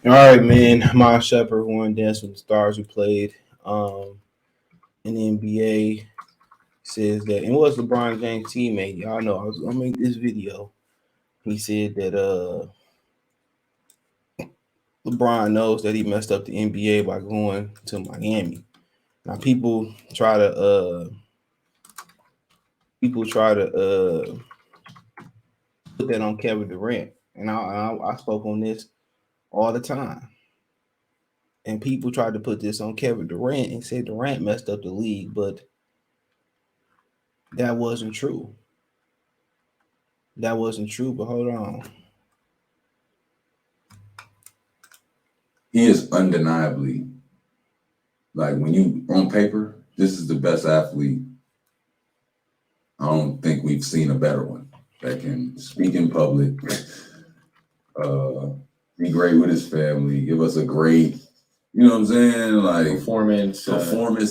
All right, man. My Shumpert won Dance with the Stars who played in the NBA says that and was LeBron James teammate. Y'all know I was gonna make this video. He said that LeBron knows that he messed up the NBA by going to Miami. Now people try to put that on Kevin Durant, and I spoke on this all the time. And people tried to put this on Kevin Durant and said Durant messed up the league, but that wasn't true. That wasn't true. But hold on. He is undeniably, like, when you on paper, this is the best athlete. I don't think we've seen a better one that can speak in public, be great with his family, give us a great, you know what I'm saying, like performance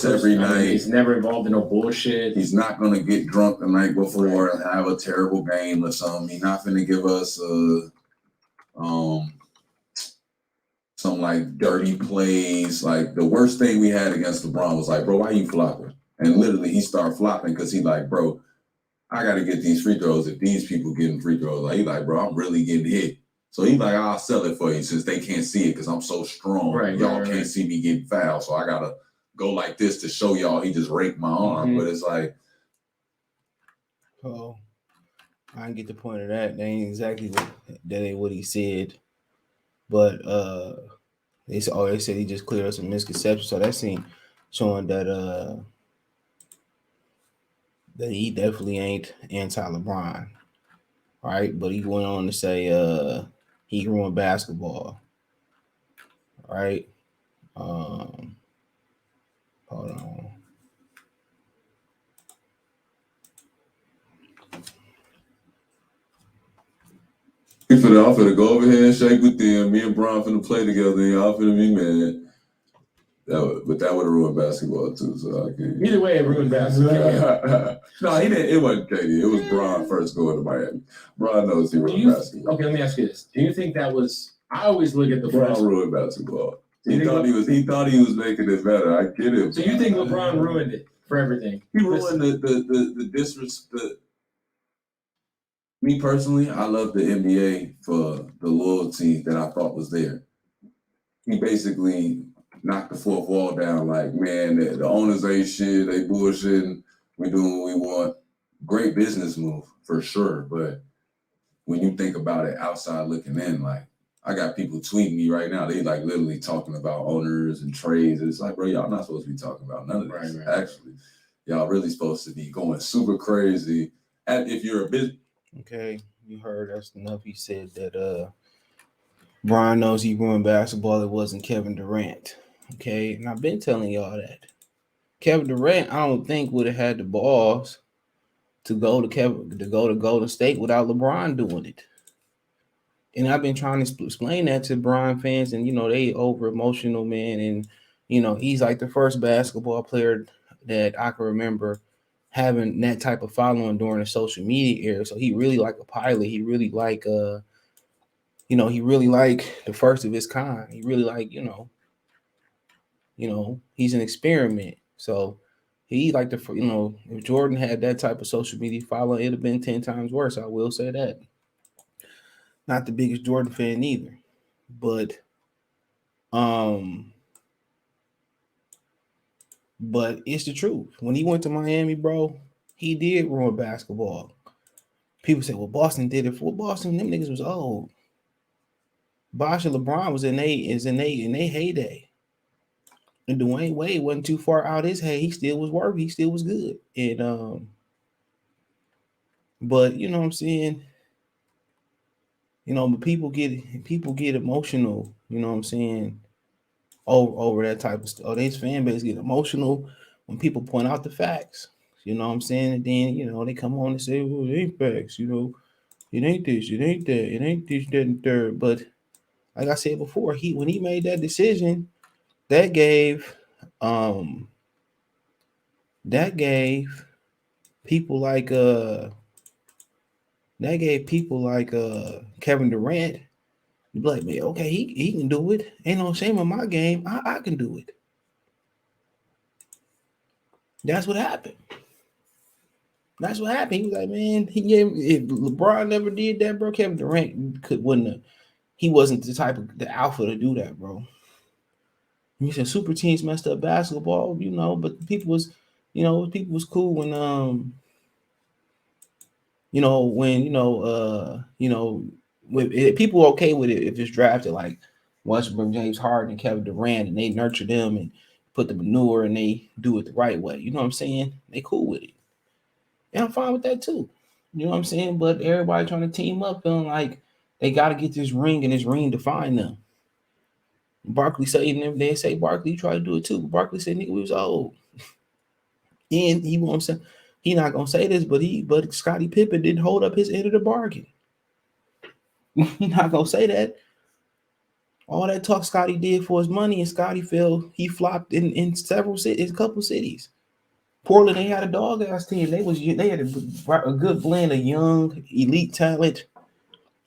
every night. He's never involved in no bullshit. He's not gonna get drunk the night before and have a terrible game or something. He's not gonna give us some like dirty plays. Like the worst thing we had against LeBron was like, bro, why you flopping? And literally he started flopping because he like, bro, I got to get these free throws. If these people getting free throws, like, he like, bro, I'm really getting hit. So he's like, I'll sell it for you since they can't see it because I'm so strong. Right, y'all can't see me getting fouled. So I got to go like this to show y'all he just raked my arm. Mm-hmm. But it's like. Oh, I didn't get the point of that. That ain't exactly what he said. But they said he just cleared up some misconceptions. So that seemed showing that that he definitely ain't anti-LeBron, right? But he went on to say he ruined basketball, right? Hold on. I'm finna go over here and shake with them. Me and Bron finna play together and y'all finna be mad. That would have ruined basketball too, so I can't. Either way, it ruined basketball. No, he didn't. It wasn't KD. It was Bron first going to Miami. Bron knows he ruined basketball. Okay, let me ask you this: do you think that was? I always look at the Bron ruined basketball. He thought he was making it better. I get it. So you think LeBron ruined it for everything? He ruined the disrespect. Me personally, I love the NBA for the loyalty that I thought was there. He basically knock the fourth wall down, like, man, the owners ain't shit, they bullshitting, we doing what we want. Great business move, for sure, but when you think about it outside looking in, like, I got people tweeting me right now, they like literally talking about owners and trades. It's like, bro, y'all not supposed to be talking about none of this. Right. Actually, y'all really supposed to be going super crazy if you're a business. Okay, you heard that's enough. He said that Brian knows he ruined basketball. It wasn't Kevin Durant. Okay, and I've been telling y'all that Kevin Durant, I don't think would have had the balls to go to Golden State without LeBron doing it. And I've been trying to explain that to Brian fans, and they over emotional, man. And he's like the first basketball player that I can remember having that type of following during the social media era. So he really like a pilot. He really like he really like the first of his kind. He really like he's an experiment. So he like if Jordan had that type of social media following, it'd have been 10 times worse. I will say that. Not the biggest Jordan fan either, but it's the truth. When he went to Miami, bro, he did ruin basketball. People say, well, Boston did it. For Boston, them niggas was old. Bosh and LeBron was in their heyday. And Dwayne Wade wasn't too far out his hay. He still was working. He still was good. And but you know what I'm saying? But people get emotional, you know what I'm saying, over that type of stuff. These fan base get emotional when people point out the facts. You know what I'm saying? And then, they come on and say, well, it ain't facts, it ain't this, it ain't that, it ain't this, that, and third. But like I said before, when he made that decision, that gave people like Kevin Durant You be like, man, okay, he can do it. Ain't no shame in my game. I can do it. That's what happened. That's what happened. He was like, man, if LeBron never did that, bro, Kevin Durant wouldn't have. He wasn't the type of the alpha to do that, bro. You said super teams messed up basketball, but people was cool when people were okay with it if it's drafted like Westbrook, James Harden, and Kevin Durant, and they nurture them and put the manure and they do it the right way. You know what I'm saying? They cool with it. And I'm fine with that too. You know what I'm saying? But everybody trying to team up feeling like they got to get this ring and this ring define them. Barkley said, they say Barkley tried to do it too. But Barkley said, nigga, we was old. And he won't say, he not gonna say this, but Scottie Pippen didn't hold up his end of the bargain. He not gonna say that. All that talk Scottie did for his money, and Scottie he flopped in several cities, a couple cities. Portland, they had a dog ass team. They had a good blend of young elite talent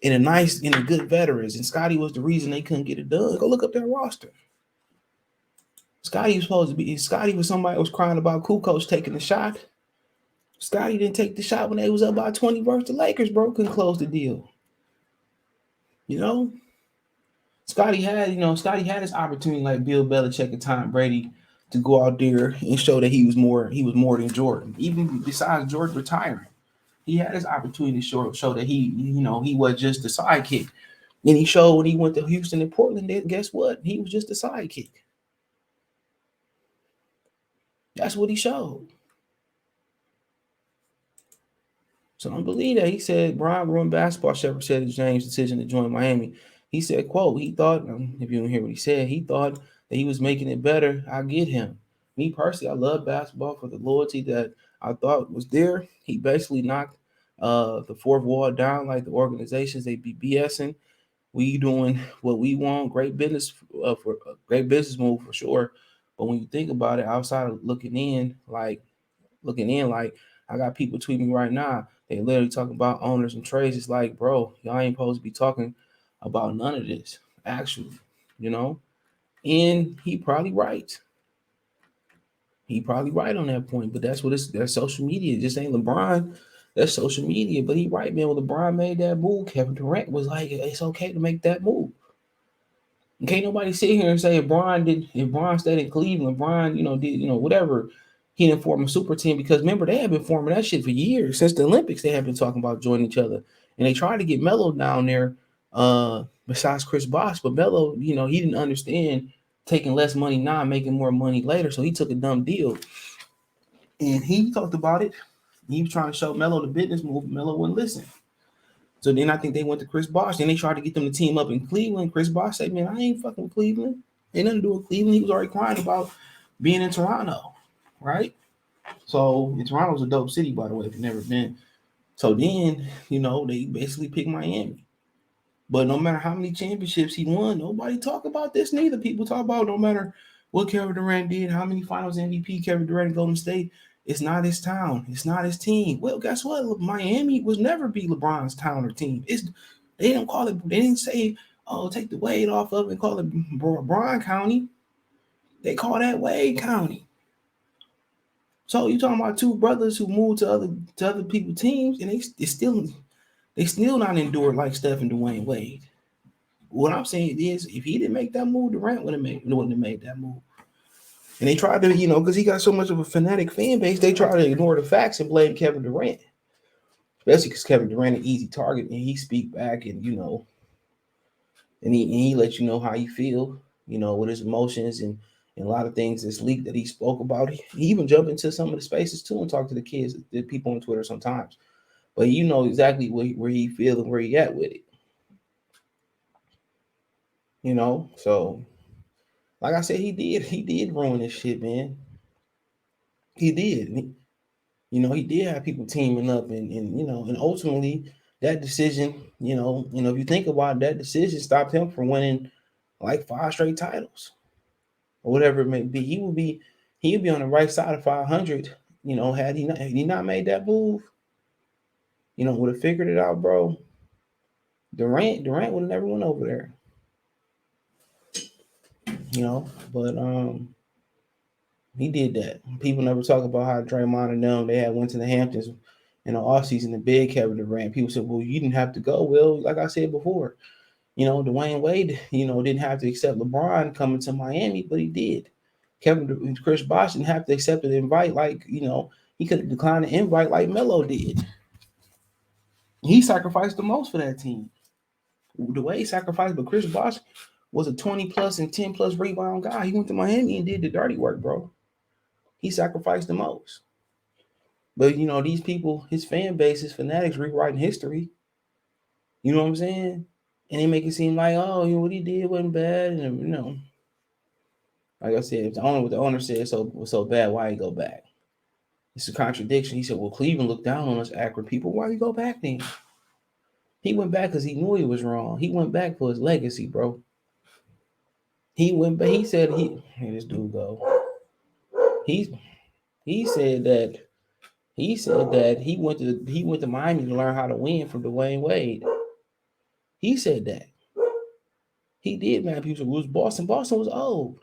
and a good veterans. And Scottie was the reason they couldn't get it done. Go look up their roster. Scottie was somebody who was crying about Kukoc taking the shot. Scottie didn't take the shot when they was up by 20 versus the Lakers, bro. Couldn't close the deal. Scottie had his opportunity like Bill Belichick and Tom Brady to go out there and show that he was more than Jordan. Even besides Jordan retiring, he had his opportunity to show that he was just a sidekick. And he showed when he went to Houston and Portland, guess what? He was just a sidekick. That's what he showed. So I don't believe that. He said Brian ruined basketball. Shepard said it's James' decision to join Miami. He said, quote, he thought, if you don't hear what he said, he thought that he was making it better. I get him. Me personally, I love basketball for the loyalty that I thought was there. He basically knocked the fourth wall down like the organizations. They be BSing. We doing what we want. Great business great business move for sure. But when you think about it, outside of looking in, like I got people tweeting me right now. They literally talking about owners and trades. It's like, bro, y'all ain't supposed to be talking about none of this, actually, And he probably right. He probably right on that point. But that's social media. It just ain't LeBron. That's social media. But he right, man. When LeBron made that move, Kevin Durant was like, it's okay to make that move. And can't nobody sit here and say if Bron stayed in Cleveland, Bron, did, whatever, he didn't form a super team because remember, they have been forming that shit for years. Since the Olympics, they have been talking about joining each other. And they tried to get Melo down there, besides Chris Bosh, but Melo, he didn't understand taking less money now, making more money later. So he took a dumb deal. And he talked about it. He was trying to show Melo the business move. Melo wouldn't listen. So then I think they went to Chris Bosh. Then they tried to get them to team up in Cleveland. Chris Bosh said, man, I ain't fucking with Cleveland. Ain't nothing to do with Cleveland. He was already crying about being in Toronto, right? So Toronto's a dope city, by the way, if you've never been. So then, they basically picked Miami. But no matter how many championships he won, nobody talk about this neither. People talk about no matter what Kevin Durant did, how many finals MVP Kevin Durant Golden State. It's not his town. It's not his team. Well, guess what? Miami was never be LeBron's town or team. They don't call it. They didn't say, "Oh, take the Wade off of it and call it Bron County." They call that Wade County. So you talking about two brothers who moved to other people's teams, and they still not endured like Steph and Dwayne Wade. What I'm saying is, if he didn't make that move, Durant wouldn't have made that move. And they tried to, because he got so much of a fanatic fan base, they try to ignore the facts and blame Kevin Durant. Especially because Kevin Durant an easy target, and he speak back, and and he let you know how he feel, with his emotions and a lot of things that's leaked that he spoke about. He even jumped into some of the spaces too and talked to the kids, the people on Twitter sometimes. But exactly where he feels and where he at with it. So like I said, he did ruin this shit, man. He did. He did have people teaming up and ultimately that decision, if you think about it, that decision stopped him from winning like 5 straight titles or whatever it may be. He'd be on the right side of 500, had he not made that move, would have figured it out, bro. Durant would have never went over there. you know. But he did that. People never talk about how Draymond and them they had went to the Hamptons in the offseason to beg Kevin Durant. People said, "Well, you didn't have to go." Well, like I said before, Dwayne Wade, didn't have to accept LeBron coming to Miami, but he did. Chris Bosh didn't have to accept the invite, like he could have declined the invite like Melo did. He sacrificed the most for that team. The way he sacrificed, but Chris Bosh was a 20 plus and 10 plus rebound guy. He went to Miami and did the dirty work, bro. He sacrificed the most. But these people, his fan base, his fanatics rewriting history. You know what I'm saying? And they make it seem like, oh, what he did wasn't bad, and like I said, if what the owner said was so bad, why he go back? It's a contradiction. He said, well, Cleveland looked down on us Akron people. Why you go back then? He went back because he knew he was wrong. He went back for his legacy, bro. He went back. He said here this dude go. He said that he went to Miami to learn how to win from Dwayne Wade. He said that. He did, man. People said, it was Boston. Boston was old.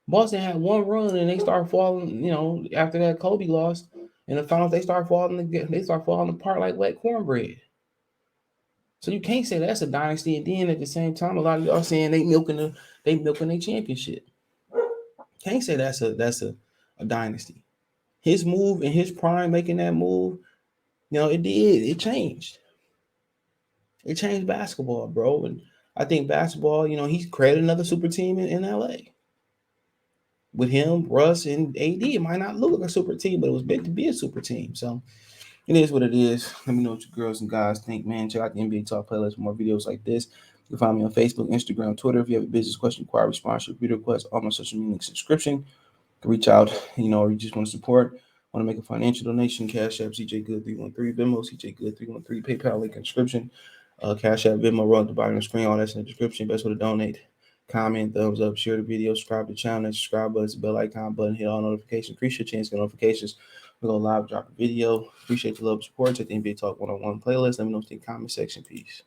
Boston had one run and they started falling, after that Kobe lost. In the finals, they start falling apart like wet cornbread. So you can't say that's a dynasty, and then at the same time, a lot of y'all saying they milking their championship. Can't say that's a dynasty. His move in his prime, making that move, it changed. It changed basketball, bro. And I think basketball, he's created another super team in LA. With him, Russ, and AD, it might not look like a super team, but it was meant to be a super team. So it is what it is. Let me know what you girls and guys think, man. Check out the NBA Talk playlist for more videos like this. You can find me on Facebook, Instagram, Twitter. If you have a business question, inquiry, sponsorship, video request, all my social media subscription, you can reach out, or you just want to support, want to make a financial donation, Cash App, CJ Good 313, Venmo, CJ Good 313, PayPal link in description, Cash App, Venmo, roll at the bottom of the screen, all that's in the description. Best way to donate. Comment, thumbs up, share the video, subscribe to the channel, subscribe button, bell icon button, hit all notifications. Appreciate your chance to get notifications. We're going to live drop a video. Appreciate the love and support. Check the NBA Talk 101 playlist. Let me know what you think in the comment section. Peace.